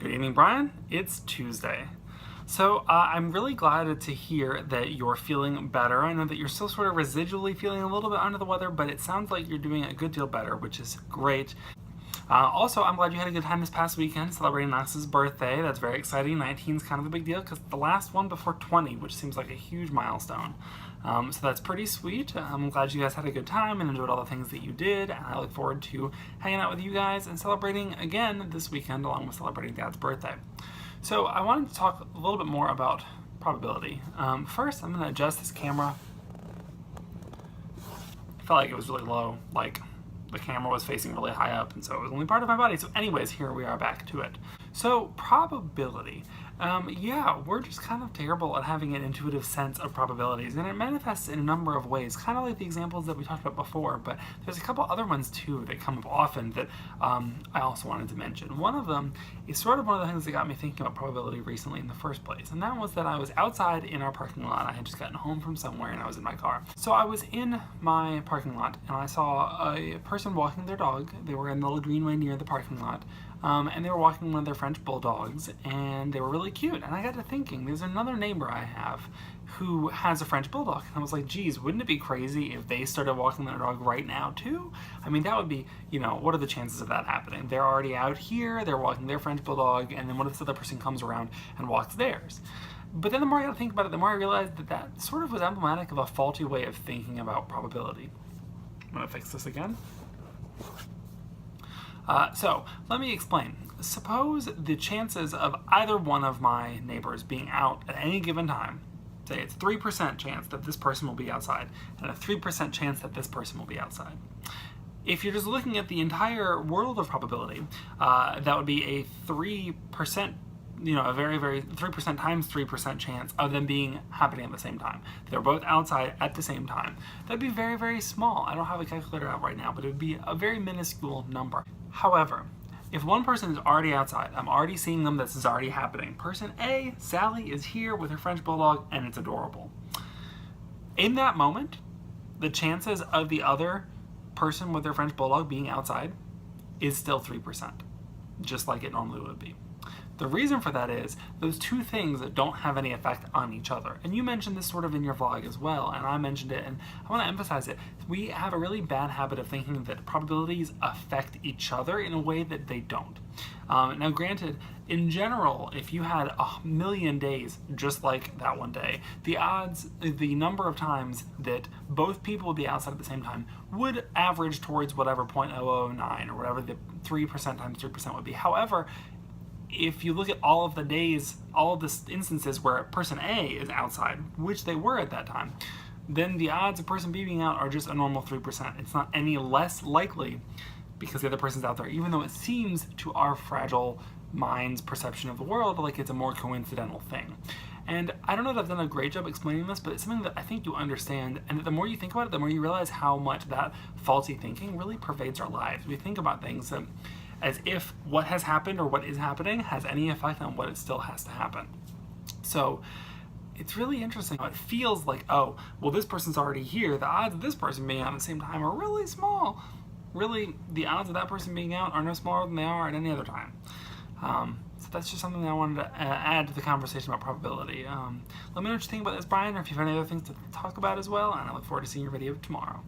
Good evening, Brian. It's Tuesday. So I'm really glad to hear that you're feeling better. I know that you're still sort of residually feeling a little bit under the weather, but it sounds like you're doing a good deal better, which is great. Also, I'm glad you had a good time this past weekend celebrating Knox's birthday. That's very exciting. 19 is kind of a big deal because the last one before 20, which seems like a huge milestone. So that's pretty sweet. I'm glad you guys had a good time and enjoyed all the things that you did. And I look forward to hanging out with you guys and celebrating again this weekend along with celebrating Dad's birthday. So I wanted to talk a little bit more about probability. First, I'm going to adjust this camera. I felt like it was really low, like the camera was facing really high up, and so it was only part of my body. So anyways, here we are back to it. So probability. Yeah, we're just kind of terrible at having an intuitive sense of probabilities, and it manifests in a number of ways, kind of like the examples that we talked about before, but there's a couple other ones too that come up often that I also wanted to mention. One of them is sort of one of the things that got me thinking about probability recently in the first place, and that was that I was outside in our parking lot. I had just gotten home from somewhere and I was in my car. So I was in my parking lot and I saw a person walking their dog. They were in the little greenway near the parking lot. And they were walking one of their French bulldogs, and they were really cute. And I got to thinking, there's another neighbor I have who has a French bulldog. And I was like, geez, wouldn't it be crazy if they started walking their dog right now too? I mean, that would be, what are the chances of that happening? They're already out here, they're walking their French bulldog, and then what if this other person comes around and walks theirs? But then the more I got to think about it, the more I realized that that sort of was emblematic of a faulty way of thinking about probability. I'm going to fix this again. So let me explain. Suppose the chances of either one of my neighbors being out at any given time, say it's 3% chance that this person will be outside and a 3% chance that this person will be outside. If you're just looking at the entire world of probability, that would be a 3%, a very, very 3% times 3% chance of them happening at the same time. They're both outside at the same time. That'd be very, very small. I don't have a calculator out right now, but it would be a very minuscule number. However, if one person is already outside, I'm already seeing them, this is already happening. Person A, Sally, is here with her French bulldog, and it's adorable. In that moment, the chances of the other person with their French bulldog being outside is still 3%, just like it normally would be. The reason for that is those two things that don't have any effect on each other. And you mentioned this sort of in your vlog as well, and I mentioned it, and I want to emphasize it. We have a really bad habit of thinking that probabilities affect each other in a way that they don't. Now granted, in general, if you had 1,000,000 days just like that one day, the number of times that both people would be outside at the same time would average towards whatever 0.009 or whatever the 3% times 3% would be. However, if you look at all of the days, all of the instances where person A is outside, which they were at that time, then the odds of person B being out are just a normal 3%. It's not any less likely because the other person's out there, even though it seems to our fragile mind's perception of the world like it's a more coincidental thing. And I don't know that I've done a great job explaining this, but it's something that I think you understand, and the more you think about it, the more you realize how much that faulty thinking really pervades our lives. We think about things that as if what has happened or what is happening has any effect on what it still has to happen. So it's really interesting. It feels like, oh, well, this person's already here. The odds of this person being out at the same time are really small. Really, the odds of that person being out are no smaller than they are at any other time. So that's just something that I wanted to add to the conversation about probability. Let me know what you think about this, Brian, or if you have any other things to talk about as well, and I look forward to seeing your video tomorrow.